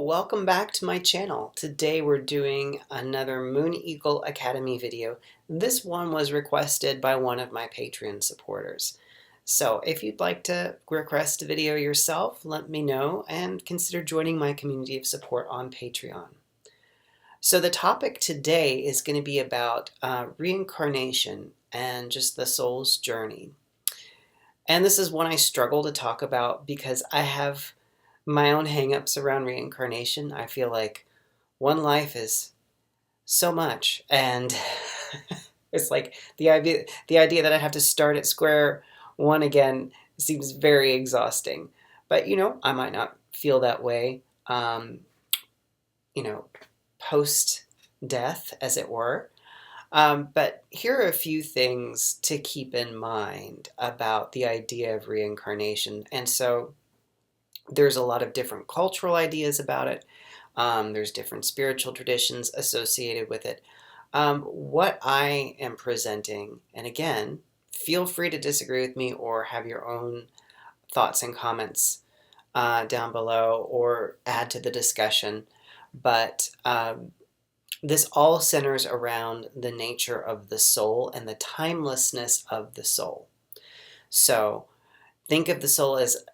welcome back to my channel. Today we're doing another Moon Eagle Academy video. This one was requested by one of my Patreon supporters. So if you'd like to request a video yourself, let me know and consider joining my community of support on Patreon. So the topic today is going to be about reincarnation and just the soul's journey. And this is one I struggle to talk about because I have my own hangups around reincarnation. I feel like one life is so much, and it's like the idea that I have to start at square one again seems very exhausting. But I might not feel that way, post death, as it were. But here are a few things to keep in mind about the idea of reincarnation. And so there's a lot of different cultural ideas about it. There's different spiritual traditions associated with it. What I am presenting, and again, feel free to disagree with me or have your own thoughts and comments down below or add to the discussion. But this all centers around the nature of the soul and the timelessness of the soul. So think of the soul as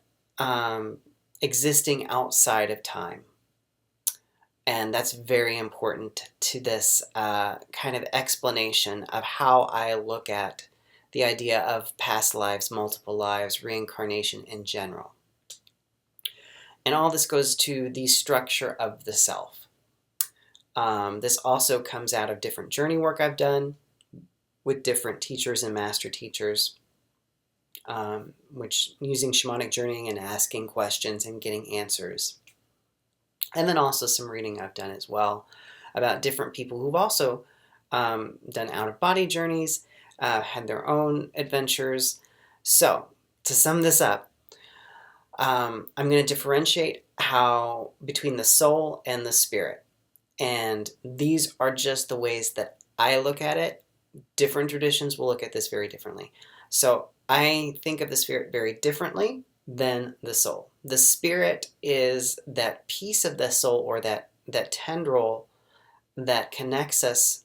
existing outside of time. And that's very important to this kind of explanation of how I look at the idea of past lives, multiple lives, reincarnation in general. And all this goes to the structure of the self. This also comes out of different journey work I've done with different teachers and master teachers. Which using shamanic journeying and asking questions and getting answers. And then also some reading I've done as well about different people who've also done out-of-body journeys, had their own adventures. So to sum this up, I'm going to differentiate between the soul and the spirit. And these are just the ways that I look at it. Different traditions will look at this very differently. So I think of the spirit very differently than the soul. The spirit is that piece of the soul, or that tendril that connects us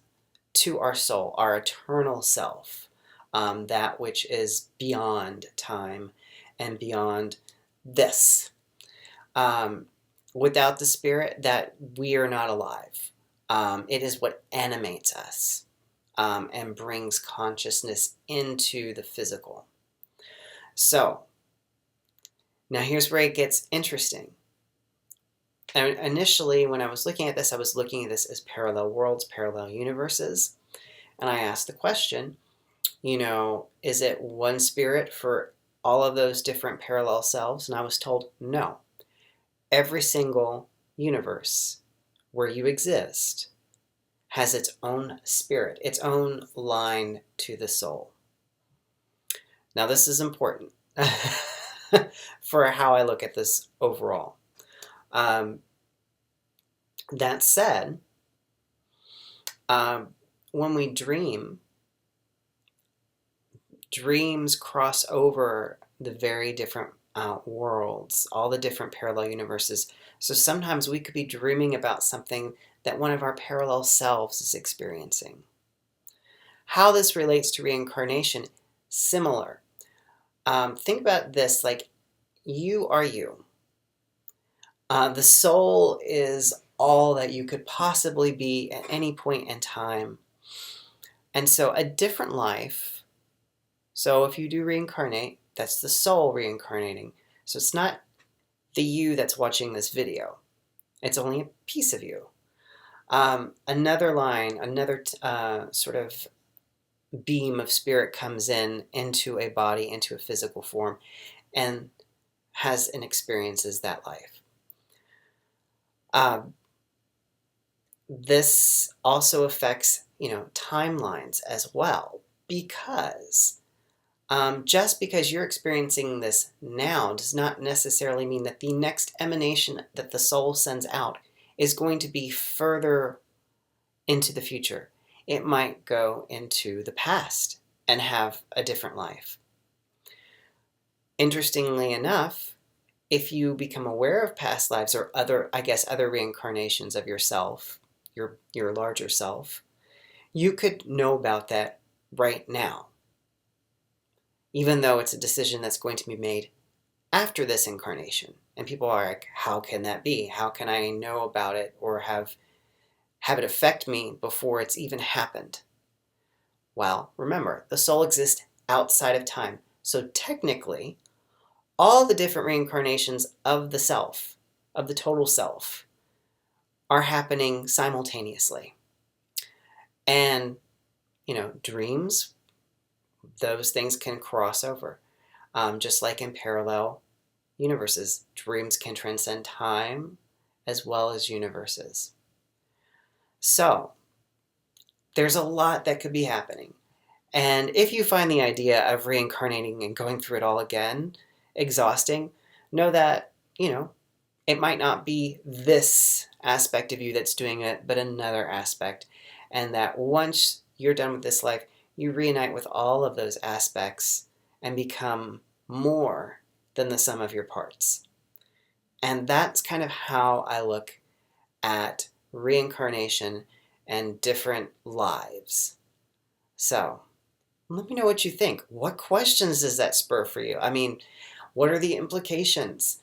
to our soul, our eternal self, that which is beyond time and beyond this. Without the spirit, that we are not alive. It is what animates us and brings consciousness into the physical. So, now here's where it gets interesting. Now, initially, when I was looking at this, I was looking at this as parallel worlds, parallel universes. And I asked the question, is it one spirit for all of those different parallel selves? And I was told, no. Every single universe where you exist has its own spirit, its own line to the soul. Now, this is important for how I look at this overall. That said, when we dream, dreams cross over the very different worlds, all the different parallel universes. So sometimes we could be dreaming about something that one of our parallel selves is experiencing. How this relates to reincarnation, similar. Think about this, like you are you. The soul is all that you could possibly be at any point in time. And so a different life, so if you do reincarnate, that's the soul reincarnating. So it's not the you that's watching this video. It's only a piece of you. Another line, another sort of beam of spirit comes into a body, into a physical form, and has and experiences that life. This also affects, timelines as well, because just because you're experiencing this now does not necessarily mean that the next emanation that the soul sends out is going to be further into the future. It might go into the past and have a different life. Interestingly enough, if you become aware of past lives or other, I guess, other reincarnations of yourself, your larger self, you could know about that right now, even though it's a decision that's going to be made after this incarnation. And people are like, how can that be? How can I know about it or have it affect me before it's even happened? Well, remember, the soul exists outside of time. So technically, all the different reincarnations of the self, of the total self, are happening simultaneously. And, dreams, those things can cross over. Just like in parallel universes, dreams can transcend time as well as universes. So, there's a lot that could be happening. And if you find the idea of reincarnating and going through it all again exhausting, know that, it might not be this aspect of you that's doing it, but another aspect. And that once you're done with this life, you reunite with all of those aspects and become more than the sum of your parts. And that's kind of how I look at reincarnation and different lives. So, let me know what you think. What questions does that spur for you? I mean, what are the implications?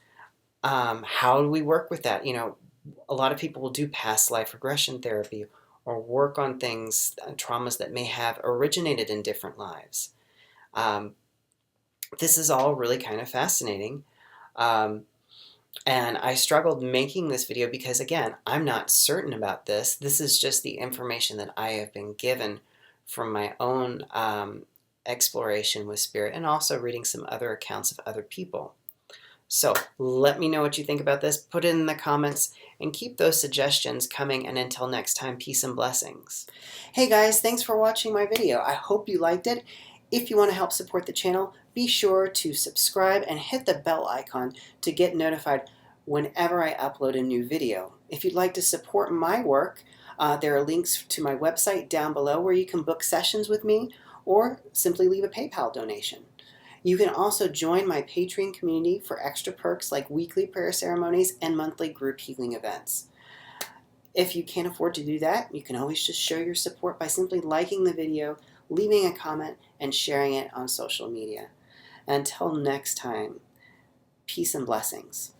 How do we work with that? A lot of people will do past life regression therapy or work on things, traumas that may have originated in different lives. This is all really kind of fascinating. And I struggled making this video because, again, I'm not certain about this. This is just the information that I have been given from my own exploration with spirit and also reading some other accounts of other people. So let me know what you think about this. Put it in the comments and keep those suggestions coming. And until next time, peace and blessings. Hey guys, thanks for watching my video. I hope you liked it. If you want to help support the channel, be sure to subscribe and hit the bell icon to get notified whenever I upload a new video. If you'd like to support my work, there are links to my website down below where you can book sessions with me or simply leave a PayPal donation. You can also join my Patreon community for extra perks like weekly prayer ceremonies and monthly group healing events. If you can't afford to do that, you can always just show your support by simply liking the video, leaving a comment, and sharing it on social media. Until next time, peace and blessings.